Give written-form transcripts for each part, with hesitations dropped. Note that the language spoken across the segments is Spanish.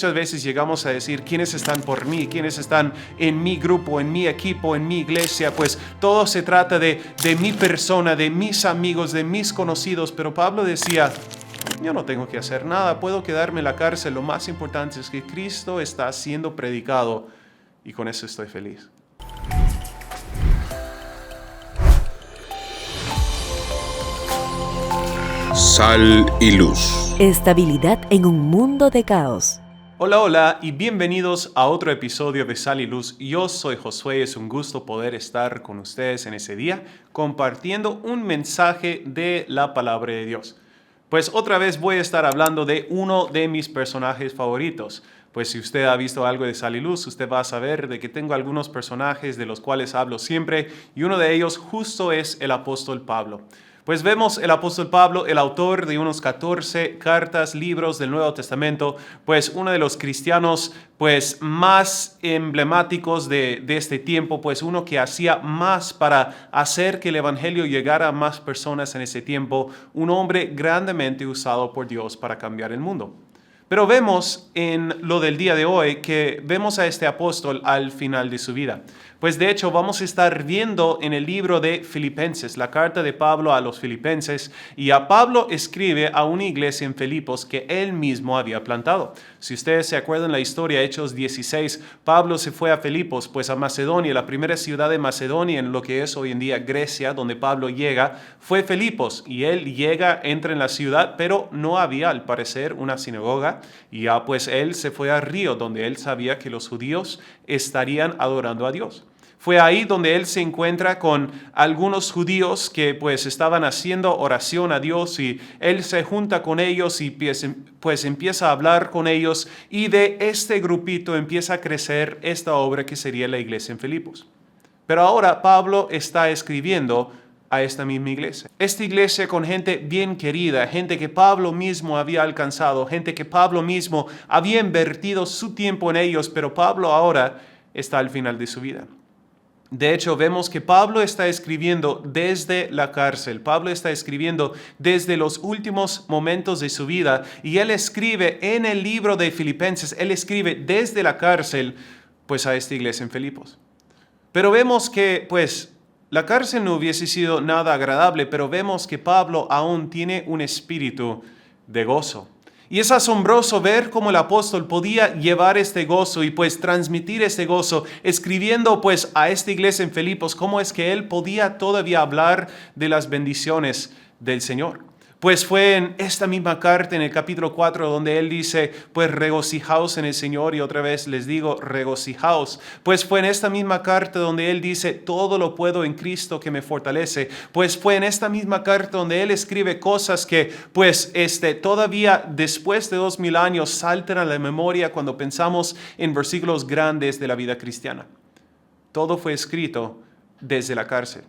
muchas veces llegamos a decir quiénes están por mí, quiénes están en mi grupo, en mi equipo, en mi iglesia. Pues todo se trata de mi persona, de mis amigos, de mis conocidos. Pero Pablo decía, yo no tengo que hacer nada, puedo quedarme en la cárcel. Lo más importante es que Cristo está siendo predicado y con eso estoy feliz. Sal y luz. Estabilidad en un mundo de caos. Hola y bienvenidos a otro episodio de Sal y Luz. Yo soy Josué, es un gusto poder estar con ustedes en ese día compartiendo un mensaje de la palabra de Dios. Pues otra vez voy a estar hablando de uno de mis personajes favoritos. Pues si usted ha visto algo de Sal y Luz, usted va a saber de que tengo algunos personajes de los cuales hablo siempre y uno de ellos justo es el apóstol Pablo. Pues vemos el apóstol Pablo, el autor de unos 14 cartas, libros del Nuevo Testamento, pues uno de los cristianos pues más emblemáticos de este tiempo, pues uno que hacía más para hacer que el evangelio llegara a más personas en ese tiempo, un hombre grandemente usado por Dios para cambiar el mundo. Pero vemos en lo del día de hoy que vemos a este apóstol al final de su vida. Pues de hecho vamos a estar viendo en el libro de Filipenses, la carta de Pablo a los Filipenses, y a Pablo escribe a una iglesia en Filipos que él mismo había plantado. Si ustedes se acuerdan la historia, Hechos 16, Pablo se fue a Filipos, pues a Macedonia, la primera ciudad de Macedonia en lo que es hoy en día Grecia, donde Pablo llega, fue Filipos, y él llega, entra en la ciudad, pero no había al parecer una sinagoga, y ya pues él se fue a Río, donde él sabía que los judíos estarían adorando a Dios. Fue ahí donde él se encuentra con algunos judíos que pues estaban haciendo oración a Dios y él se junta con ellos y pues empieza a hablar con ellos y de este grupito empieza a crecer esta obra que sería la iglesia en Filipos. Pero ahora Pablo está escribiendo a esta misma iglesia. Esta iglesia con gente bien querida, gente que Pablo mismo había alcanzado, gente que Pablo mismo había invertido su tiempo en ellos, pero Pablo ahora está al final de su vida. De hecho, vemos que Pablo está escribiendo desde la cárcel. Pablo está escribiendo desde los últimos momentos de su vida y él escribe en el libro de Filipenses, él escribe desde la cárcel, pues a esta iglesia en Filipos. Pero vemos que, pues, la cárcel no hubiese sido nada agradable, pero vemos que Pablo aún tiene un espíritu de gozo. Y es asombroso ver cómo el apóstol podía llevar este gozo y pues transmitir este gozo, escribiendo pues a esta iglesia en Filipos, cómo es que él podía todavía hablar de las bendiciones del Señor. Pues fue en esta misma carta, en el capítulo 4, donde él dice, pues regocijaos en el Señor, y otra vez les digo, regocijaos. Pues fue en esta misma carta donde él dice, todo lo puedo en Cristo que me fortalece. Pues fue en esta misma carta donde él escribe cosas que, pues, todavía después de 2000 años saltan a la memoria cuando pensamos en versículos grandes de la vida cristiana. Todo fue escrito desde la cárcel.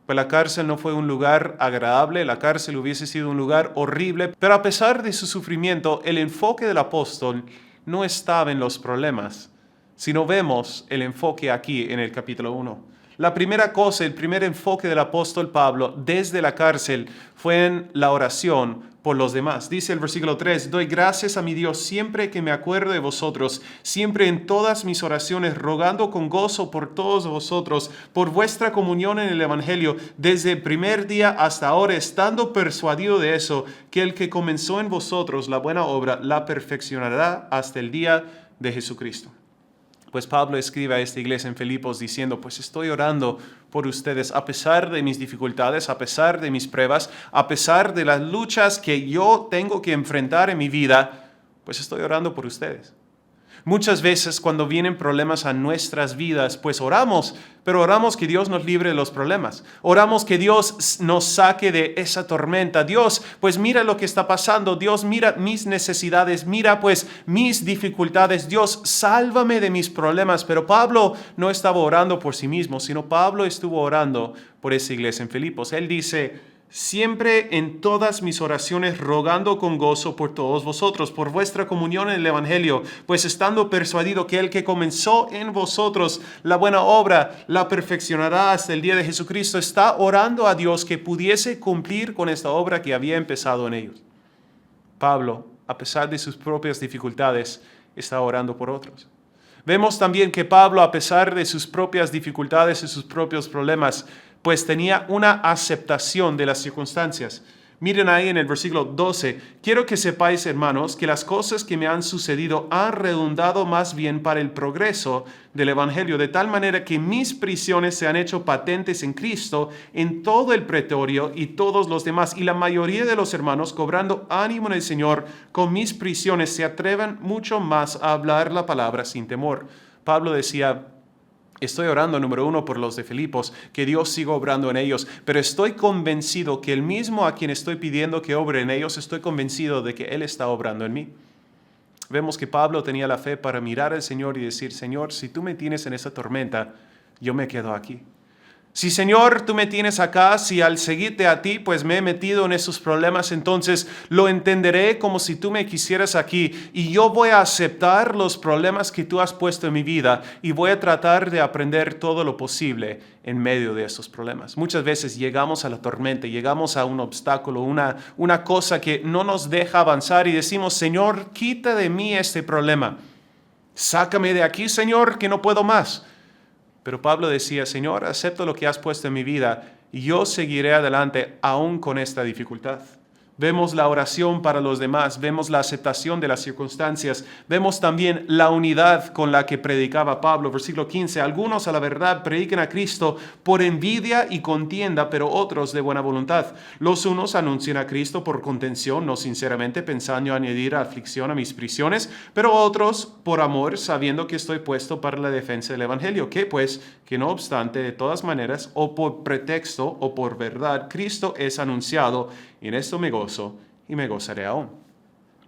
Pues la cárcel no fue un lugar agradable, la cárcel hubiese sido un lugar horrible, pero a pesar de su sufrimiento, el enfoque del apóstol no estaba en los problemas, sino vemos el enfoque aquí en el capítulo 1. La primera cosa, el primer enfoque del apóstol Pablo desde la cárcel fue en la oración por los demás. Dice el versículo 3, doy gracias a mi Dios siempre que me acuerdo de vosotros, siempre en todas mis oraciones, rogando con gozo por todos vosotros, por vuestra comunión en el Evangelio, desde el primer día hasta ahora, estando persuadido de eso, que el que comenzó en vosotros la buena obra, la perfeccionará hasta el día de Jesucristo. Pues Pablo escribe a esta iglesia en Filipos diciendo, pues estoy orando por ustedes a pesar de mis dificultades, a pesar de mis pruebas, a pesar de las luchas que yo tengo que enfrentar en mi vida, pues estoy orando por ustedes. Muchas veces cuando vienen problemas a nuestras vidas, pues oramos, pero oramos que Dios nos libre de los problemas. Oramos que Dios nos saque de esa tormenta. Dios, pues mira lo que está pasando. Dios, mira mis necesidades. Mira pues mis dificultades. Dios, sálvame de mis problemas. Pero Pablo no estaba orando por sí mismo, sino Pablo estuvo orando por esa iglesia en Filipos. Él dice, siempre en todas mis oraciones rogando con gozo por todos vosotros, por vuestra comunión en el Evangelio, pues estando persuadido que el que comenzó en vosotros la buena obra, la perfeccionará hasta el día de Jesucristo. Está orando a Dios que pudiese cumplir con esta obra que había empezado en ellos. Pablo, a pesar de sus propias dificultades, está orando por otros. Vemos también que Pablo, a pesar de sus propias dificultades y sus propios problemas, pues tenía una aceptación de las circunstancias. Miren ahí en el versículo 12, quiero que sepáis, hermanos, que las cosas que me han sucedido han redundado más bien para el progreso del Evangelio, de tal manera que mis prisiones se han hecho patentes en Cristo en todo el pretorio y todos los demás. Y la mayoría de los hermanos, cobrando ánimo en el Señor, con mis prisiones se atreven mucho más a hablar la palabra sin temor. Pablo decía: estoy orando, número uno, por los de Filipos, que Dios siga obrando en ellos, pero estoy convencido que el mismo a quien estoy pidiendo que obre en ellos, estoy convencido de que Él está obrando en mí. Vemos que Pablo tenía la fe para mirar al Señor y decir: Señor, si tú me tienes en esta tormenta, yo me quedo aquí. Si, Señor, tú me tienes acá, si al seguirte a ti, pues me he metido en esos problemas, entonces lo entenderé como si tú me quisieras aquí y yo voy a aceptar los problemas que tú has puesto en mi vida y voy a tratar de aprender todo lo posible en medio de esos problemas. Muchas veces llegamos a la tormenta, llegamos a un obstáculo, una cosa que no nos deja avanzar y decimos: Señor, quita de mí este problema. Sácame de aquí, Señor, que no puedo más. Pero Pablo decía: Señor, acepto lo que has puesto en mi vida y yo seguiré adelante aún con esta dificultad. Vemos la oración para los demás, vemos la aceptación de las circunstancias, vemos también la unidad con la que predicaba Pablo. Versículo 15, algunos a la verdad predican a Cristo por envidia y contienda, pero otros de buena voluntad. Los unos anuncian a Cristo por contención, no sinceramente, pensando añadir aflicción a mis prisiones, pero otros por amor, sabiendo que estoy puesto para la defensa del Evangelio. Que pues, que no obstante, de todas maneras, o por pretexto o por verdad, Cristo es anunciado, y en esto me gozo y me gozaré aún.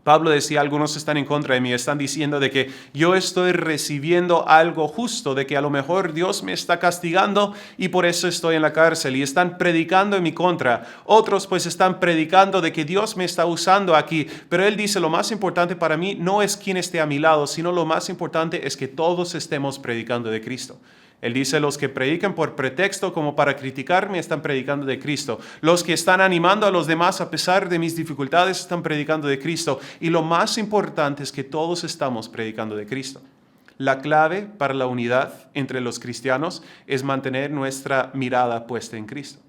Pablo decía: algunos están en contra de mí, están diciendo de que yo estoy recibiendo algo justo, de que a lo mejor Dios me está castigando y por eso estoy en la cárcel, y están predicando en mi contra. Otros pues están predicando de que Dios me está usando aquí, pero él dice: lo más importante para mí no es quién esté a mi lado, sino lo más importante es que todos estemos predicando de Cristo. Él dice: los que predican por pretexto como para criticarme están predicando de Cristo. Los que están animando a los demás a pesar de mis dificultades están predicando de Cristo. Y lo más importante es que todos estamos predicando de Cristo. La clave para la unidad entre los cristianos es mantener nuestra mirada puesta en Cristo.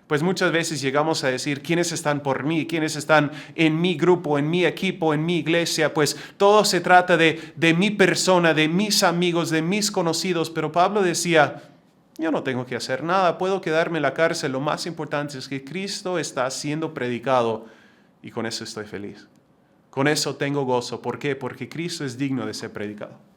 Pues muchas veces llegamos a decir: ¿quiénes están por mí? ¿Quiénes están en mi grupo, en mi equipo, en mi iglesia? Pues todo se trata de mi persona, de mis amigos, de mis conocidos. Pero Pablo decía: yo no tengo que hacer nada, puedo quedarme en la cárcel. Lo más importante es que Cristo está siendo predicado y con eso estoy feliz. Con eso tengo gozo. ¿Por qué? Porque Cristo es digno de ser predicado.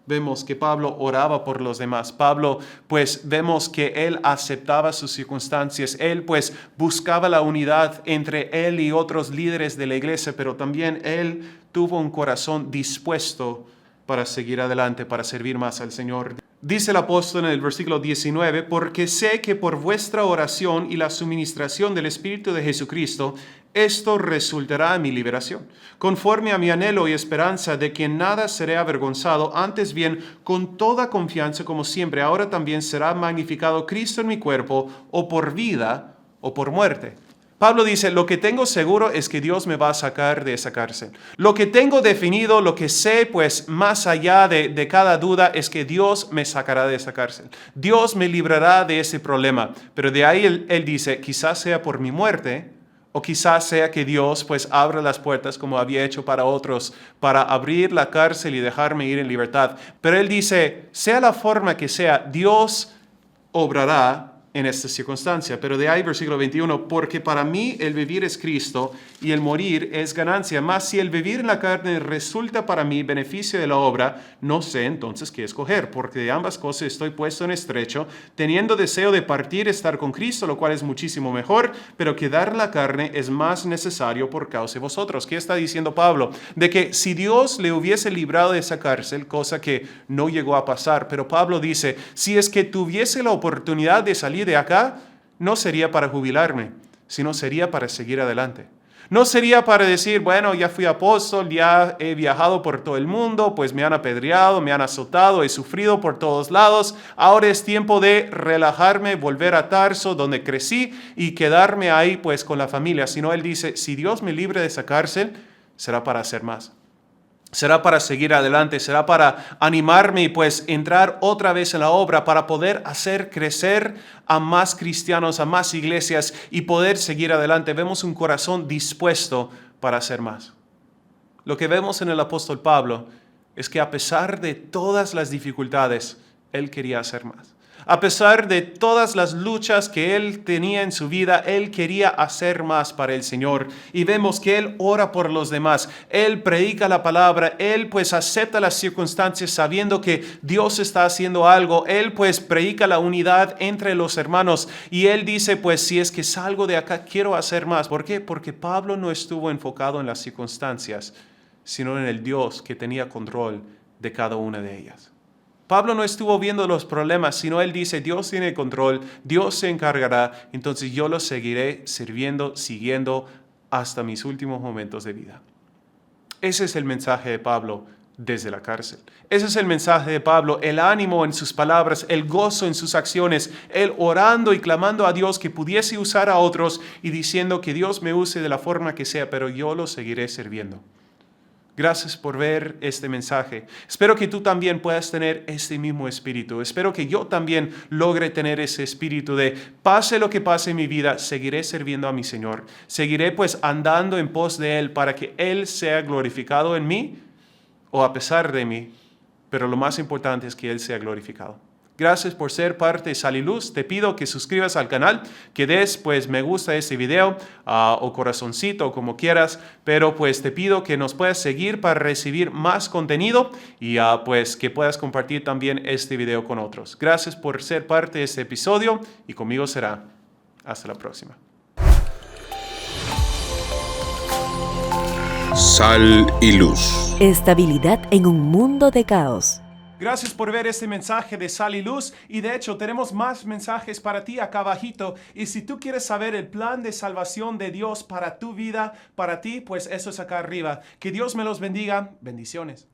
Vemos que Pablo oraba por los demás. Pablo, pues vemos que él aceptaba sus circunstancias. Él, pues, buscaba la unidad entre él y otros líderes de la iglesia, pero también él tuvo un corazón dispuesto para seguir adelante, para servir más al Señor. Dice el apóstol en el versículo 19, porque sé que por vuestra oración y la suministración del Espíritu de Jesucristo, esto resultará en mi liberación, conforme a mi anhelo y esperanza de que en nada seré avergonzado, antes bien, con toda confianza como siempre, ahora también será magnificado Cristo en mi cuerpo, o por vida o por muerte. Pablo dice: lo que tengo seguro es que Dios me va a sacar de esa cárcel. Lo que tengo definido, lo que sé, pues más allá de cada duda, es que Dios me sacará de esa cárcel. Dios me librará de ese problema. Pero de ahí él dice: quizás sea por mi muerte, o quizás sea que Dios pues abra las puertas como había hecho para otros, para abrir la cárcel y dejarme ir en libertad. Pero él dice: sea la forma que sea, Dios obrará en esta circunstancia. Pero de ahí, versículo 21, porque para mí el vivir es Cristo y el morir es ganancia. Mas si el vivir en la carne resulta para mí beneficio de la obra, no sé entonces qué escoger, porque de ambas cosas estoy puesto en estrecho, teniendo deseo de partir, estar con Cristo, lo cual es muchísimo mejor, pero quedar la carne es más necesario por causa de vosotros. ¿Qué está diciendo Pablo? De que si Dios le hubiese librado de esa cárcel, cosa que no llegó a pasar, pero Pablo dice: si es que tuviese la oportunidad de salir de acá, no sería para jubilarme, sino sería para seguir adelante. No sería para decir: bueno, ya fui apóstol, ya he viajado por todo el mundo, pues me han apedreado, me han azotado, he sufrido por todos lados, ahora es tiempo de relajarme, volver a Tarso, donde crecí, y quedarme ahí pues con la familia. Sino él dice: si Dios me libre de esa cárcel, será para hacer más. será para seguir adelante, será para animarme y pues entrar otra vez en la obra para poder hacer crecer a más cristianos, a más iglesias y poder seguir adelante. Vemos un corazón dispuesto para hacer más. Lo que vemos en el apóstol Pablo es que a pesar de todas las dificultades, él quería hacer más. A pesar de todas las luchas que él tenía en su vida, él quería hacer más para el Señor. Y vemos que él ora por los demás, él predica la palabra, él pues acepta las circunstancias sabiendo que Dios está haciendo algo. Él pues predica la unidad entre los hermanos y él dice pues si es que salgo de acá quiero hacer más. ¿Por qué? Porque Pablo no estuvo enfocado en las circunstancias, sino en el Dios que tenía control de cada una de ellas. Pablo no estuvo viendo los problemas, sino él dice, Dios tiene control, Dios se encargará, entonces yo lo seguiré siguiendo hasta mis últimos momentos de vida. Ese es el mensaje de Pablo desde la cárcel. Ese es el mensaje de Pablo, el ánimo en sus palabras, el gozo en sus acciones, él orando y clamando a Dios que pudiese usar a otros y diciendo que Dios me use de la forma que sea, pero yo lo seguiré sirviendo. Gracias por ver este mensaje. Espero que tú también puedas tener este mismo espíritu. Espero que yo también logre tener ese espíritu de pase lo que pase en mi vida, seguiré sirviendo a mi Señor. Seguiré pues andando en pos de Él para que Él sea glorificado en mí o a pesar de mí. Pero lo más importante es que Él sea glorificado. Gracias por ser parte de Sal y Luz. Te pido que suscribas al canal, que des pues me gusta a este video o corazoncito, como quieras, pero pues te pido que nos puedas seguir para recibir más contenido y pues que puedas compartir también este video con otros. Gracias por ser parte de este episodio y conmigo será. Hasta la próxima. Sal y Luz. Estabilidad en un mundo de caos. Gracias por ver este mensaje de Sal y Luz y de hecho tenemos más mensajes para ti acá abajito y si tú quieres saber el plan de salvación de Dios para tu vida, para ti, pues eso es acá arriba. Que Dios me los bendiga. Bendiciones.